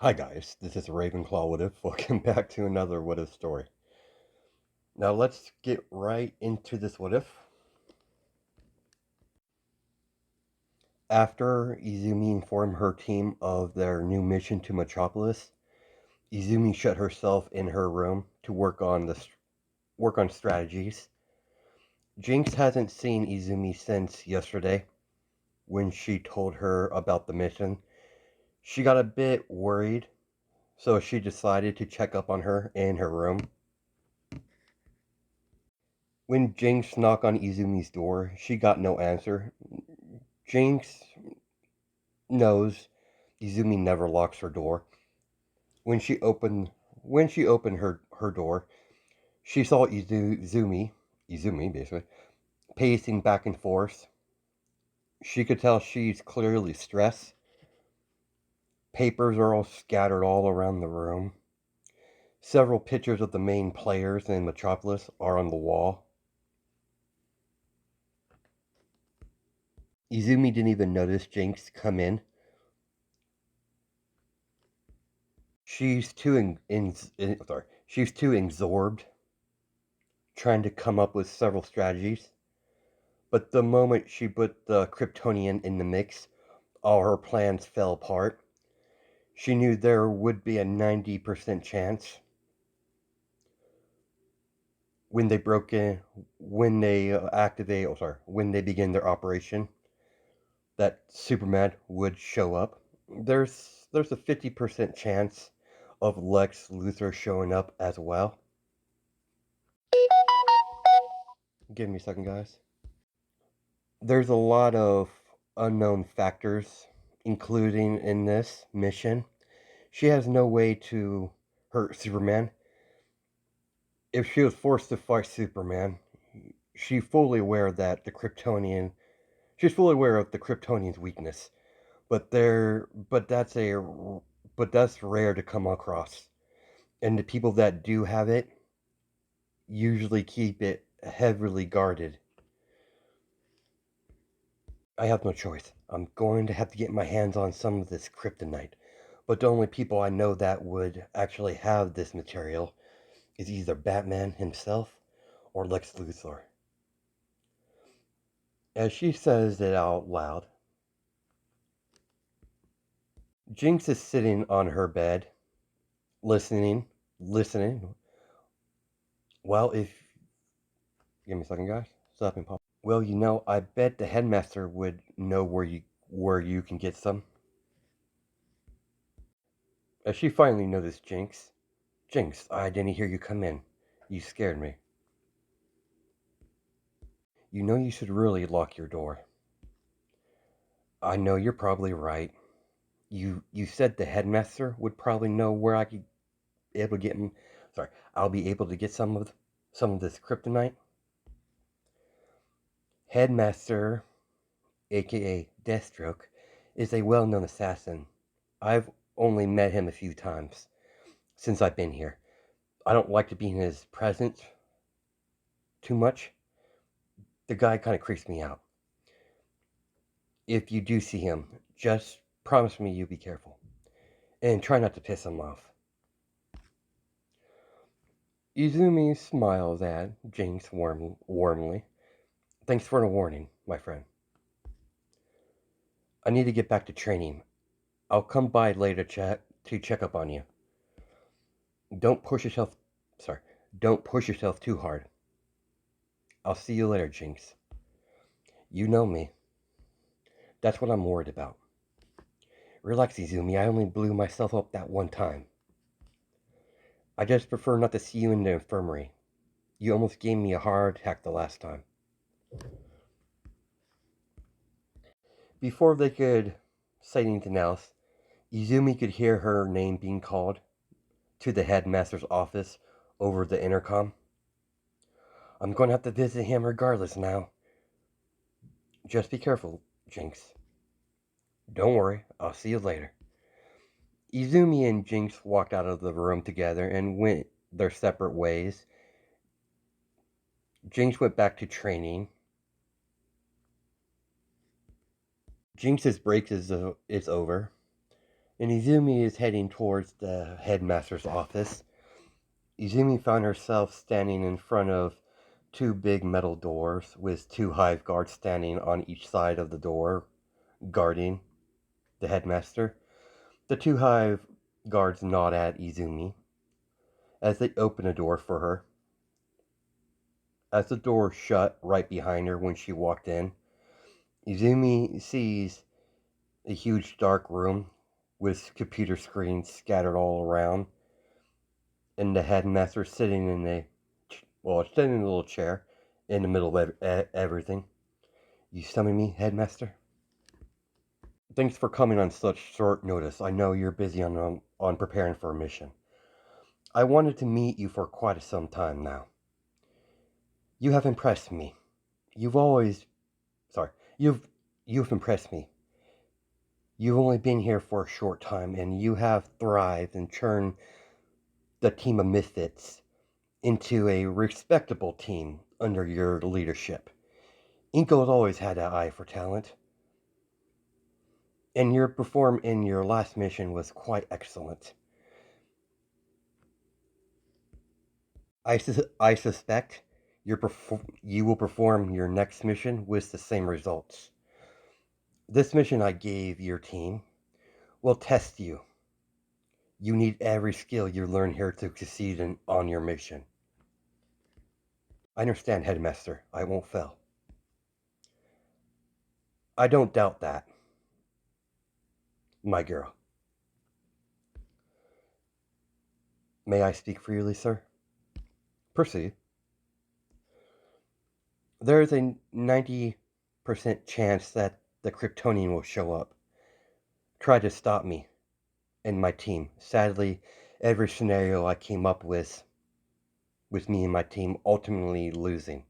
Hi guys, this is Ravenclaw What If. Welcome back to another What If story. Now let's get right into this What If. After Izumi informed her team of their new mission to Metropolis, Izumi shut herself in her room to work on strategies. Jinx hasn't seen Izumi since yesterday when she told her about the mission. She got a bit worried, so she decided to check up on her in her room. When Jinx knocked on Izumi's door, she got no answer. Jinx knows Izumi never locks her door. When she opened her door, she saw Izumi basically, pacing back and forth. She could tell she's clearly stressed. Papers are all scattered all around the room. Several pictures of the main players in Metropolis are on the wall. Izumi didn't even notice Jinx come in. She's too absorbed trying to come up with several strategies. But the moment she put the Kryptonian in the mix, all her plans fell apart. She knew there would be a 90% chance when they when they begin their operation, that Superman would show up. There's a 50% chance of Lex Luthor showing up as well. Give me a second, guys. There's a lot of unknown factors, including in this mission. She has no way to hurt Superman. If she was forced to fight Superman, she's fully aware that she's fully aware of the Kryptonian's weakness. But that's rare to come across. And the people that do have it usually keep it heavily guarded. I have no choice. I'm going to have to get my hands on some of this Kryptonite. But the only people I know that would actually have this material is either Batman himself or Lex Luthor. As she says it out loud, Jinx is sitting on her bed, listening. Well, if... Give me a second, guys. Stop and pop. Well, I bet the headmaster would know where you can get some. As she finally noticed Jinx. Jinx, I didn't hear you come in. You scared me. You know you should really lock your door. I know you're probably right. You said the headmaster would probably know where I could be able to get him. Sorry, I'll be able to get some of this kryptonite. Headmaster, aka Deathstroke, is a well-known assassin. I've only met him a few times since I've been here. I don't like to be in his presence too much. The guy kind of creeps me out. If you do see him, just promise me you'll be careful. And try not to piss him off. Izumi smiles at Jinx warmly. Thanks for the warning, my friend. I need to get back to training. I'll come by later to check up on you. Don't push yourself sorry. Don't push yourself too hard. I'll see you later, Jinx. You know me. That's what I'm worried about. Relax, Izumi. I only blew myself up that one time. I just prefer not to see you in the infirmary. You almost gave me a heart attack the last time. Before they could say anything else, Izumi could hear her name being called to the headmaster's office over the intercom. I'm going to have to visit him regardless now. Just be careful, Jinx. Don't worry, I'll see you later. Izumi and Jinx walked out of the room together and went their separate ways. Jinx went back to training. Jinx's break is over. and Izumi is heading towards the headmaster's office. Izumi found herself standing in front of two big metal doors with two hive guards standing on each side of the door, guarding the headmaster. The two hive guards nod at Izumi as they open a door for her. As the door shut right behind her when she walked in, Izumi sees a huge dark room with computer screens scattered all around, and the headmaster sitting in sitting in a little chair in the middle of everything. You summon me, headmaster? Thanks for coming on such short notice. I know you're busy on preparing for a mission. I wanted to meet you for quite some time now. You have impressed me. You've always, sorry, you've impressed me. You've only been here for a short time, and you have thrived and turned the team of misfits into a respectable team under your leadership. Inko's always had an eye for talent, and your perform in your last mission was quite excellent. I suspect you will perform your next mission with the same results. This mission I gave your team will test you. You need every skill you learn here to succeed on your mission. I understand, Headmaster. I won't fail. I don't doubt that, my girl. May I speak freely, sir? Proceed. There is a 90% chance that the Kryptonian will show up. Try to stop me and my team. Sadly, every scenario I came up with me and my team ultimately losing.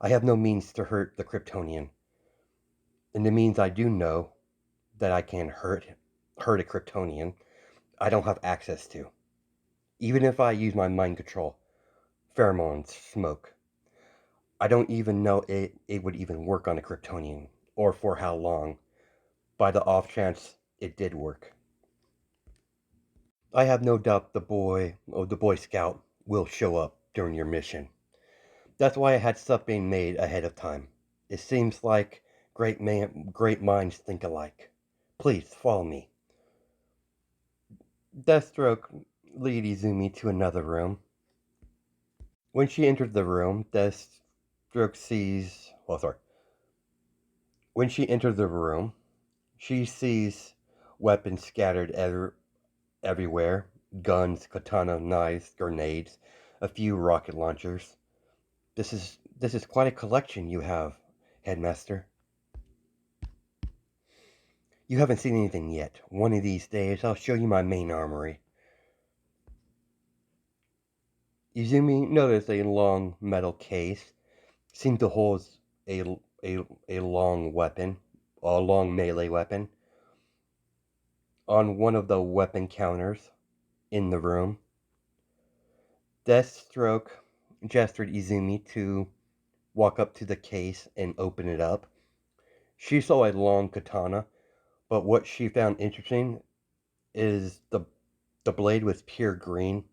I have no means to hurt the Kryptonian. And the means I do know that I can hurt a Kryptonian, I don't have access to. Even if I use my mind control, pheromones, smoke, I don't even know it would even work on a Kryptonian, or for how long, by the off chance it did work. I have no doubt the Boy Scout will show up during your mission. That's why I had stuff being made ahead of time. It seems like great minds think alike. Please follow me. Deathstroke lead Izumi to another room. When she entered the room, Deathstroke sees. Well, sorry. When she entered the room, she sees weapons scattered everywhere: guns, katana, knives, grenades, a few rocket launchers. This is quite a collection you have, Headmaster. You haven't seen anything yet. One of these days, I'll show you my main armory. Izumi noticed a long metal case. Seemed to hold a long weapon, a long melee weapon. On one of the weapon counters in the room, Deathstroke gestured Izumi to walk up to the case and open it up. She saw a long katana, but what she found interesting is the blade was pure green.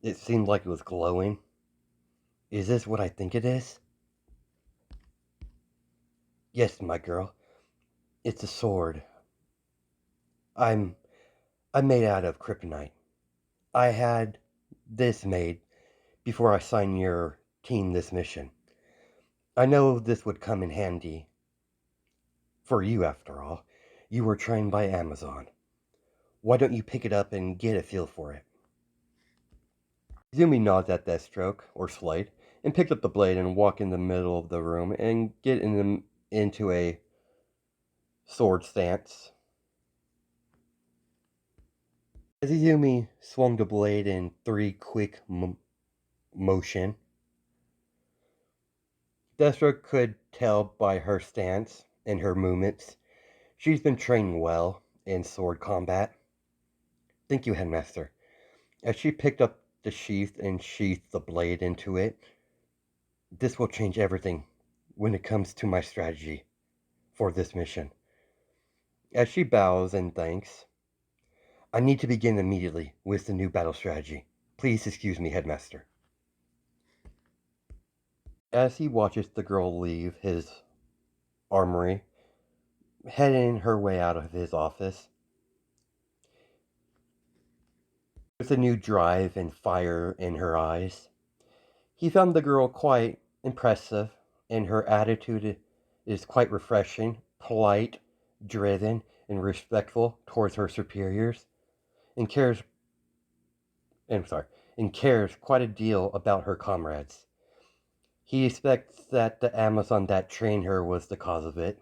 It seemed like it was glowing. Is this what I think it is? Yes, my girl. It's a sword. I'm I'm made out of kryptonite. I had this made before I signed your team this mission. I know this would come in handy for you after all. You were trained by Amazon. Why don't you pick it up and get a feel for it? Izumi nods at Deathstroke, or Slade, and picked up the blade and walked in the middle of the room and into a sword stance. As Izumi swung the blade in three quick motion, Deathstroke could tell by her stance and her movements she's been trained well in sword combat. Thank you, Headmaster. As she picked up the sheath and sheathed the blade into it, this will change everything when it comes to my strategy for this mission. As she bows in thanks, I need to begin immediately with the new battle strategy. Please excuse me, headmaster. As he watches the girl leave his armory, heading her way out of his office, with a new drive and fire in her eyes, he found the girl quite impressive, and her attitude is quite refreshing, polite, driven, and respectful towards her superiors, and cares and cares quite a deal about her comrades. He expects that the Amazon that trained her was the cause of it.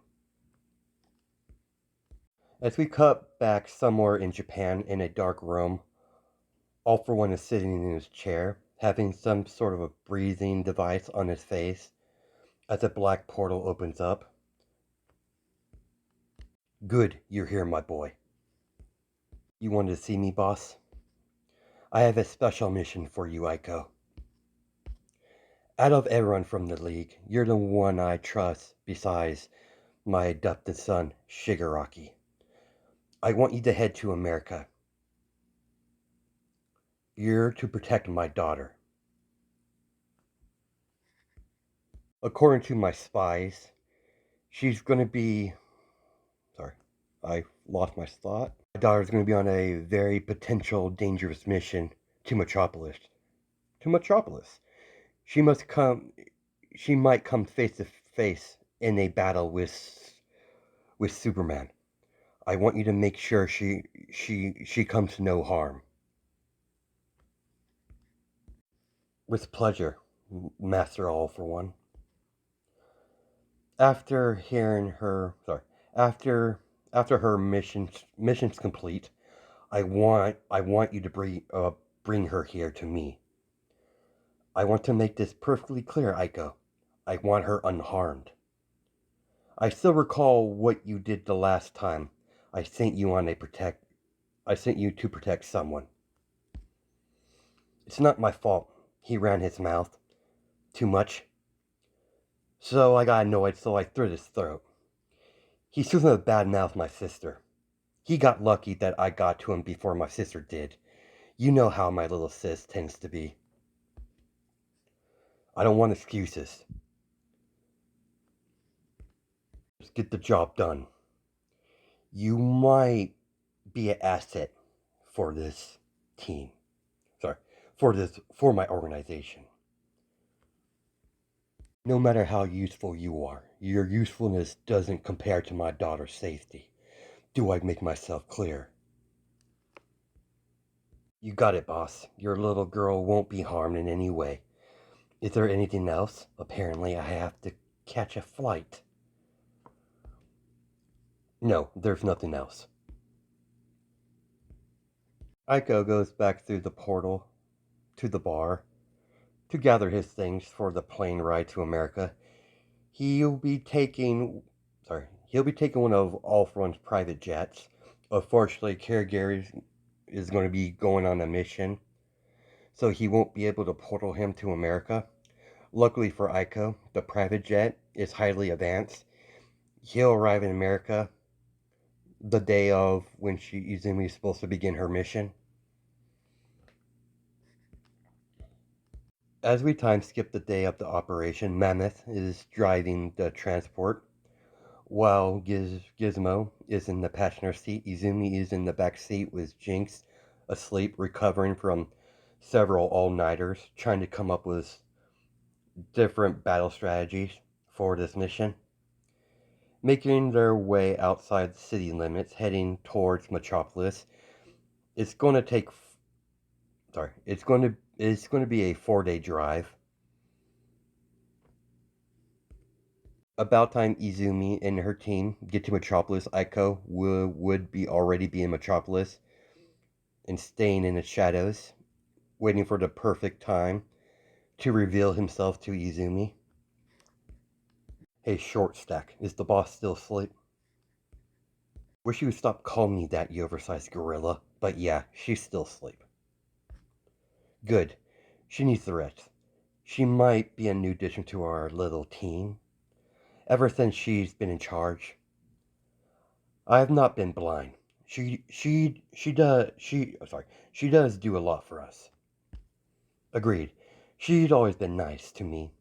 As we cut back somewhere in Japan in a dark room, All for One is sitting in his chair, having some sort of a breathing device on his face as a black portal opens up. Good, you're here, my boy. You wanted to see me, boss? I have a special mission for you, Aiko. Out of everyone from the League, you're the one I trust besides my adopted son, Shigaraki. I want you to head to America. You're to protect my daughter. According to my spies, she's going to be... Sorry, I lost my thought. My daughter's going to be on a very potential dangerous mission to Metropolis. To Metropolis. She must come... She might come face to face in a battle with Superman. I want you to make sure she comes to no harm. With pleasure, Master All for One. After hearing her, after her mission's complete, I want you to bring her here to me. I want to make this perfectly clear, Aiko. I want her unharmed. I still recall what you did the last time. I sent you to protect someone. It's not my fault. He ran his mouth too much. So I got annoyed, so I threw his throat. He still gonna badmouth my sister. He got lucky that I got to him before my sister did. You know how my little sis tends to be. I don't want excuses. Just get the job done. You might be an asset for this team. Sorry, for my organization. No matter how useful you are, your usefulness doesn't compare to my daughter's safety. Do I make myself clear? You got it, boss. Your little girl won't be harmed in any way. Is there anything else? Apparently, I have to catch a flight. No, there's nothing else. Aiko goes back through the portal to the bar to gather his things for the plane ride to America. He'll be taking one of All For One's private jets. Unfortunately, Gary is going to be going on a mission, so he won't be able to portal him to America. Luckily for Aiko, the private jet is highly advanced. He'll arrive in America the day of when Izumi is supposed to begin her mission. As we time skip the day of the operation, Mammoth is driving the transport, while Gizmo is in the passenger seat. Izumi is in the back seat with Jinx asleep, recovering from several all-nighters, trying to come up with different battle strategies for this mission. Making their way outside the city limits, heading towards Metropolis. It's going to take... it's going to be a 4-day drive. About time Izumi and her team get to Metropolis, Aiko would already be in Metropolis and staying in the shadows, waiting for the perfect time to reveal himself to Izumi. Hey, short stack, is the boss still asleep? Wish you would stop calling me that, you oversized gorilla. But yeah, she's still asleep. Good. She needs the rest. She might be a new addition to our little team. Ever since she's been in charge, I have not been blind. She does do a lot for us. Agreed. She'd always been nice to me.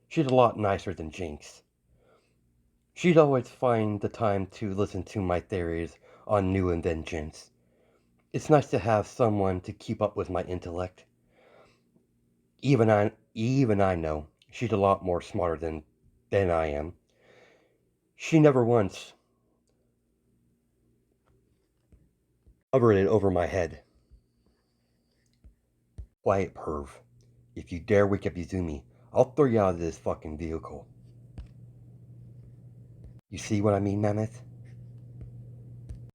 She's a lot nicer than Jinx. She'd always find the time to listen to my theories on new inventions. It's nice to have someone to keep up with my intellect. Even I know she's a lot more smarter than I am. She never once hovered it over my head. Quiet perv. If you dare wake up Izumi, I'll throw you out of this fucking vehicle. You see what I mean, Mammoth?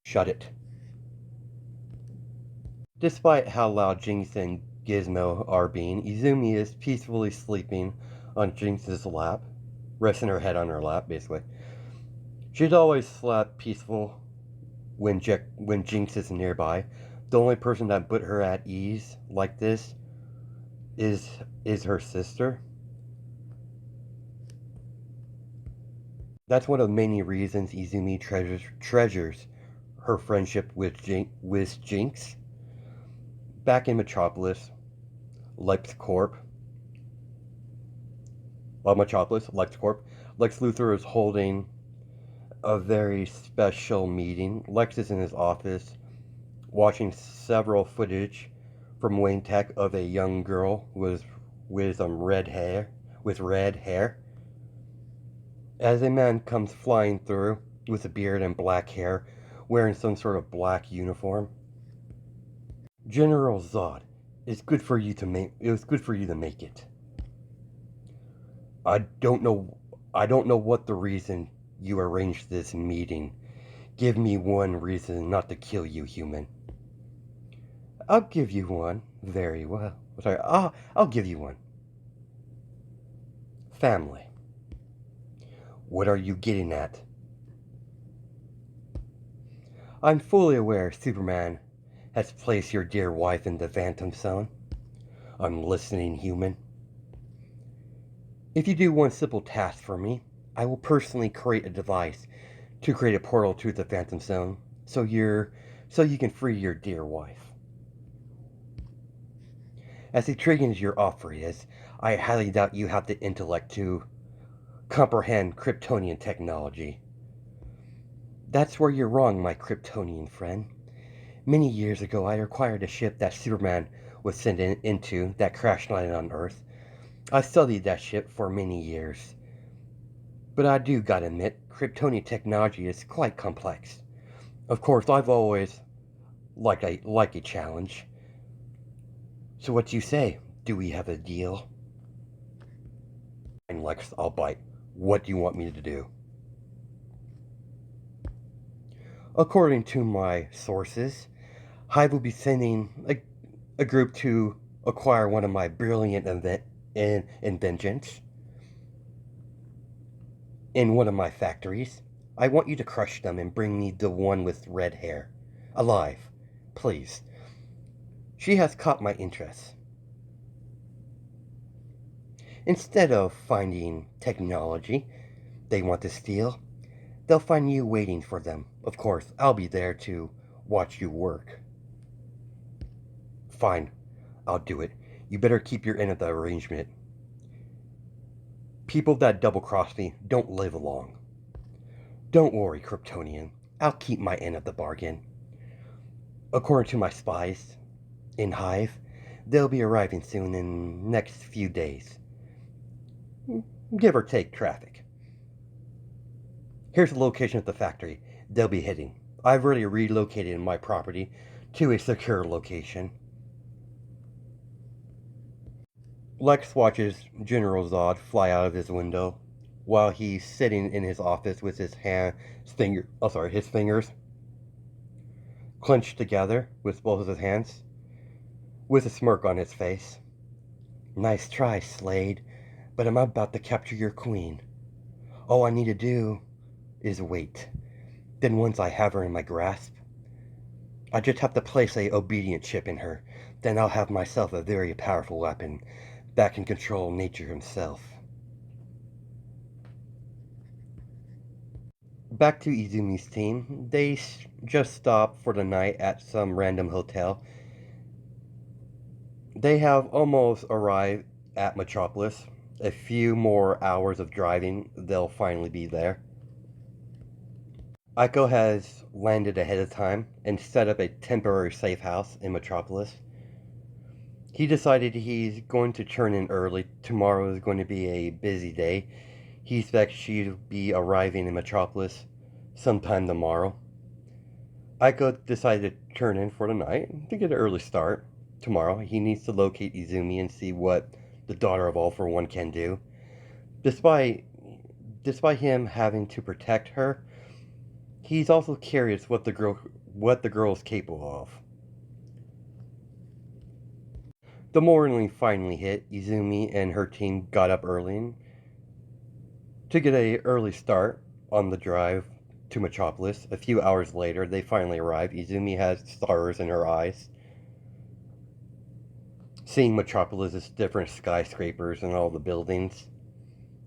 Shut it. Despite how loud Jinx and Gizmo are being, Izumi is peacefully sleeping on Jinx's lap, resting her head on her lap, basically. She's always slept peaceful when Jinx is nearby. The only person that put her at ease like this is her sister. That's one of the many reasons Izumi treasures her friendship with Jinx. Back in Metropolis, Lex Luthor is holding a very special meeting. Lex is in his office watching several footage from Wayne Tech of a young girl with red hair. As a man comes flying through with a beard and black hair, wearing some sort of black uniform. General Zod, it's good for you to make. It was good for you to make it. I don't know what the reason you arranged this meeting. Give me one reason not to kill you, human. I'll give you one. Very well. Sorry, I'll give you one. Family. What are you getting at? I'm fully aware Superman has placed your dear wife in the Phantom Zone. I'm listening, human. If you do one simple task for me, I will personally create a device to create a portal to the Phantom Zone so you can free your dear wife. As intriguing as your offer is, I highly doubt you have the intellect to comprehend Kryptonian technology. That's where you're wrong, my Kryptonian friend. Many years ago, I acquired a ship that Superman was sent into that crash landed on Earth. I studied that ship for many years. But I do gotta admit, Kryptonian technology is quite complex. Of course, I've always liked a challenge. So what do you say? Do we have a deal? And Lex, I'll bite. What do you want me to do? According to my sources, Hive will be sending a group to acquire one of my brilliant inventions in one of my factories. I want you to crush them and bring me the one with red hair. Alive. Please. She has caught my interest. Instead of finding technology they want to steal, they'll find you waiting for them. Of course, I'll be there to watch you work. Fine, I'll do it. You better keep your end of the arrangement. People that double-cross me don't live long. Don't worry, Kryptonian. I'll keep my end of the bargain. According to my spies in Hive, they'll be arriving soon in the next few days. Give or take traffic. Here's the location of the factory they'll be hitting. I've already relocated my property to a secure location. Lex watches General Zod fly out of his window while he's sitting in his office with his fingers clenched together with both of his hands, with a smirk on his face. Nice try, Slade, but I'm about to capture your queen. All I need to do is wait. Then once I have her in my grasp, I just have to place a obedient chip in her. Then I'll have myself a very powerful weapon that can control nature himself. Back to Izumi's team. They just stopped for the night at some random hotel. They have almost arrived at Metropolis. A few more hours of driving, they'll finally be there. Aiko has landed ahead of time and set up a temporary safe house in Metropolis. He decided he's going to turn in early. Tomorrow is going to be a busy day. He expects she'll be arriving in Metropolis sometime tomorrow. Aiko decided to turn in for the night to get an early start. Tomorrow, he needs to locate Izumi and see what the daughter of All for One can do. Despite him having to protect her, he's also curious what the girl is capable of. The morning finally hit. Izumi and her team got up early to get an early start on the drive to Metropolis. A few hours later, they finally arrive. Izumi has stars in her eyes, seeing Metropolis' different skyscrapers and all the buildings.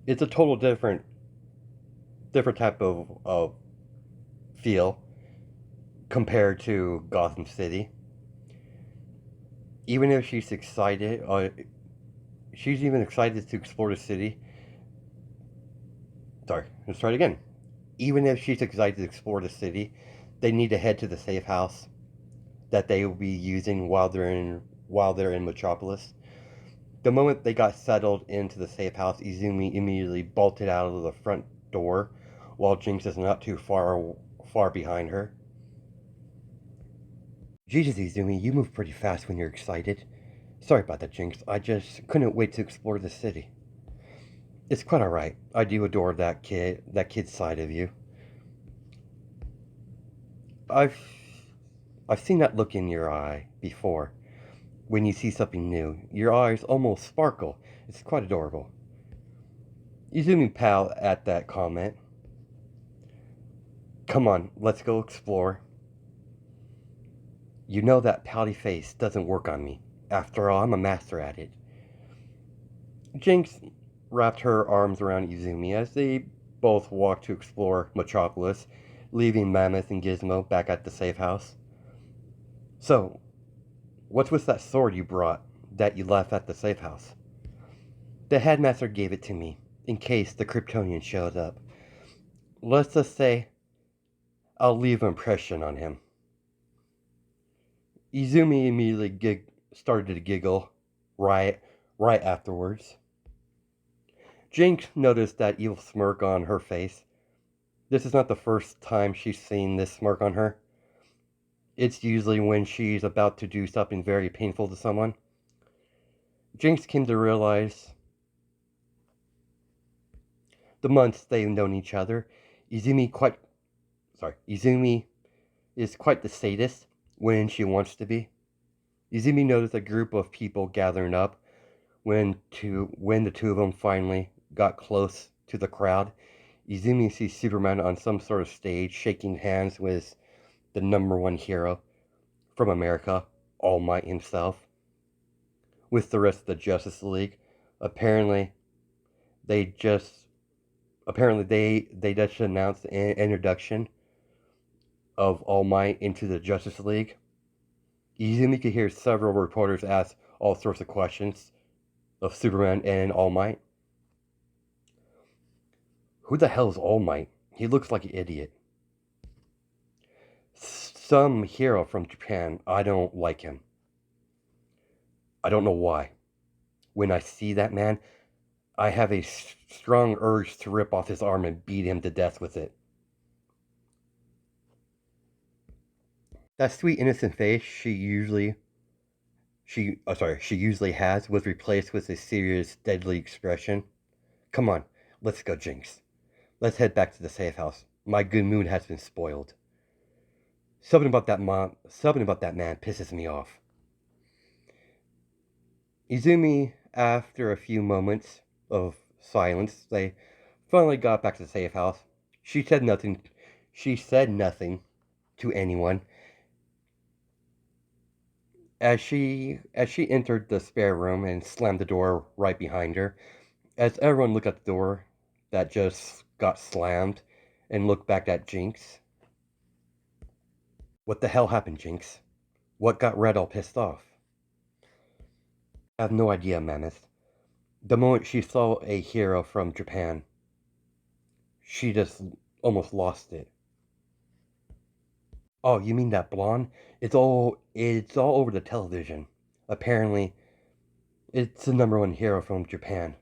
It's a total different type of feel compared to Gotham City. Even if she's excited, she's even excited to explore the city. Sorry, let's try it again. Even if she's excited to explore the city, they need to head to the safe house that they will be using while they're in Metropolis. The moment they got settled into the safe house, Izumi immediately bolted out of the front door, while Jinx is not too far behind her. Jesus, Izumi, you move pretty fast when you're excited. Sorry about that, Jinx. I just couldn't wait to explore the city. It's quite alright. I do adore that kid's side of you. I've seen that look in your eye before. When you see something new, your eyes almost sparkle. It's quite adorable. Izumi pal at that comment. Come on, let's go explore. You know that pouty face doesn't work on me. After all, I'm a master at it. Jinx wrapped her arms around Izumi as they both walked to explore Metropolis, leaving Mammoth and Gizmo back at the safe house. So, what's with that sword you brought that you left at the safe house? The headmaster gave it to me, in case the Kryptonian showed up. Let's just say I'll leave an impression on him. Izumi immediately started to giggle right afterwards. Jinx noticed that evil smirk on her face. This is not the first time she's seen this smirk on her. It's usually when she's about to do something very painful to someone. Jinx came to realize the months they've known each other, Izumi is quite the sadist when she wants to be. Izumi noticed a group of people gathering up when the two of them finally got close to the crowd. Izumi sees Superman on some sort of stage shaking hands with the number one hero from America, All Might himself, with the rest of the Justice League. Apparently, they just announced the introduction of All Might into the Justice League. Izumi could hear several reporters ask all sorts of questions of Superman and All Might. Who the hell is All Might? He looks like an idiot. Some hero from Japan. I don't like him. I don't know why. When I see that man, I have a strong urge to rip off his arm and beat him to death with it. That sweet innocent face she usually has was replaced with a serious, deadly expression. Come on, let's go, Jinx. Let's head back to the safe house. My good mood has been spoiled. Something about that man pisses me off. Izumi, after a few moments of silence, they finally got back to the safe house. She said nothing to anyone. As she entered the spare room and slammed the door right behind her, as everyone looked at the door that just got slammed, and looked back at Jinx. What the hell happened, Jinx? What got Red all pissed off? I have no idea, Mammoth. The moment she saw a hero from Japan, she just almost lost it. Oh, you mean that blonde? It's all over the television. Apparently, it's the #1 hero from Japan.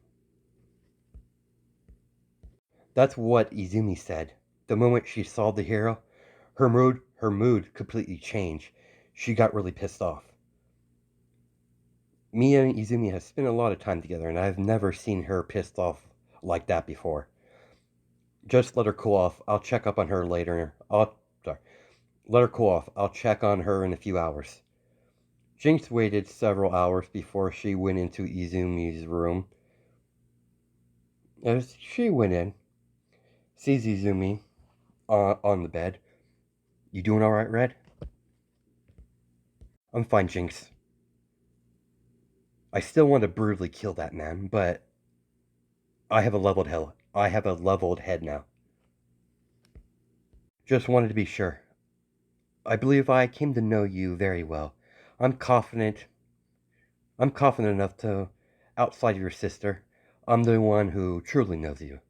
That's what Izumi said. The moment she saw the hero, her mood completely changed. She got really pissed off. Me and Izumi have spent a lot of time together, and I've never seen her pissed off like that before. Just let her cool off. I'll check up on her later. Sorry. Let her cool off. I'll check on her in a few hours. Jinx waited several hours before she went into Izumi's room. As she went in, sees Izumi on the bed. You doing alright, Red? I'm fine, Jinx. I still want to brutally kill that man, but I have a leveled head now. Just wanted to be sure. I believe I came to know you very well. I'm confident. I'm confident enough to, outside of your sister, I'm the one who truly knows you.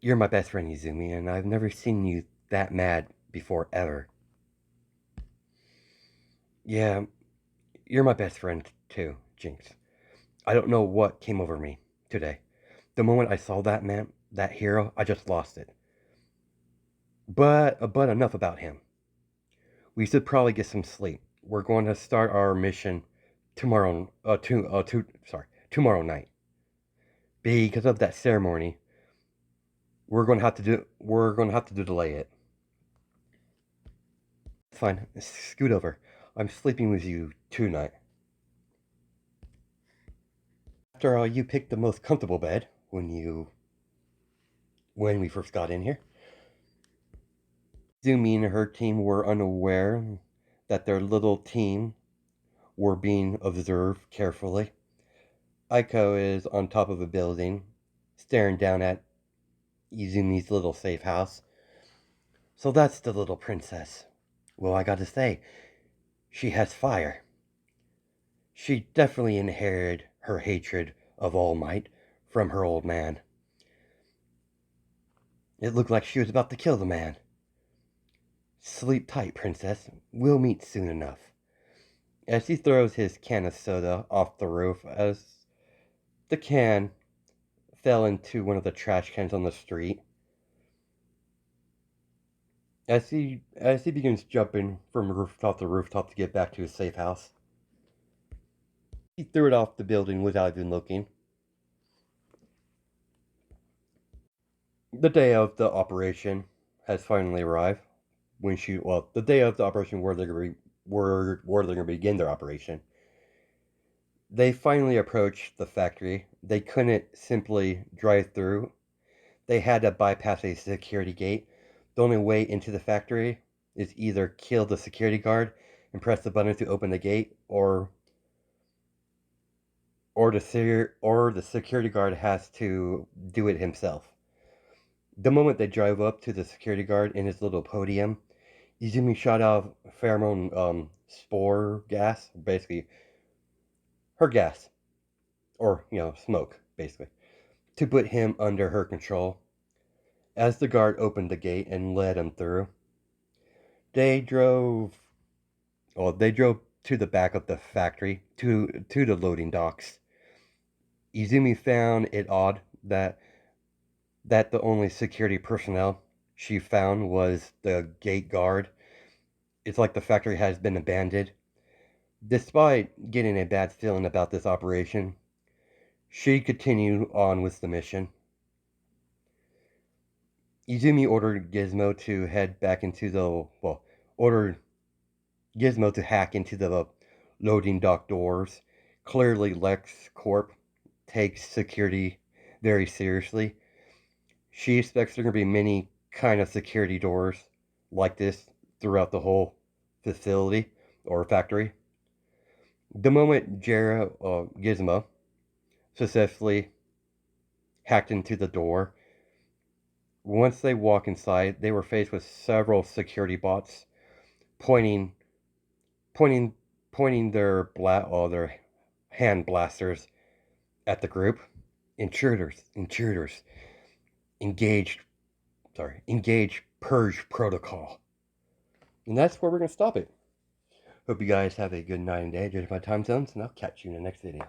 You're my best friend, Izumi, and I've never seen you that mad before, ever. Yeah, you're my best friend, too, Jinx. I don't know what came over me today. The moment I saw that man, that hero, I just lost it. But enough about him. We should probably get some sleep. We're going to start our mission tomorrow. Tomorrow night. Because of that ceremony, we're going to have to delay it. Fine, scoot over. I'm sleeping with you tonight. After all, you picked the most comfortable bed when we first got in here. Izumi and her team were unaware that their little team were being observed carefully. Aiko is on top of a building, staring down at Izumi's little safe house. So that's the little princess. Well, I gotta say, she has fire. She definitely inherited her hatred of All Might from her old man. It looked like she was about to kill the man. Sleep tight, princess. We'll meet soon enough. As he throws his can of soda off the roof, as the can fell into one of the trash cans on the street. As he begins jumping from rooftop to rooftop to get back to his safe house, he threw it off the building without even looking. The day of the operation has finally arrived. The day of the operation where they're gonna begin their operation. They finally approached the factory. They couldn't simply drive through. They had to bypass a security gate. The only way into the factory is either kill the security guard and press the button to open the gate, or the security guard has to do it himself. The moment they drive up to the security guard in his little podium, Izumi shot out pheromone spore gas, basically her gas, or smoke, basically, to put him under her control. As the guard opened the gate and let him through, they drove. Well, they drove to the back of the factory to the loading docks. Izumi found it odd that the only security personnel she found was the gate guard. It's like the factory has been abandoned. Despite getting a bad feeling about this operation, she continued on with the mission. Izumi ordered Gizmo to head back into the ordered Gizmo to hack into the loading dock doors. Clearly, Lex Corp takes security very seriously. She expects there are going to be many kind of security doors like this throughout the whole facility or factory. The moment Gizmo successfully hacked into the door, Once they walk inside, they were faced with several security bots pointing pointing pointing their hand blasters at the group. Intruders, engage engage purge protocol. And that's where we're gonna stop it. Hope you guys have a good night and day. Judge my time zones, and I'll catch you in the next video.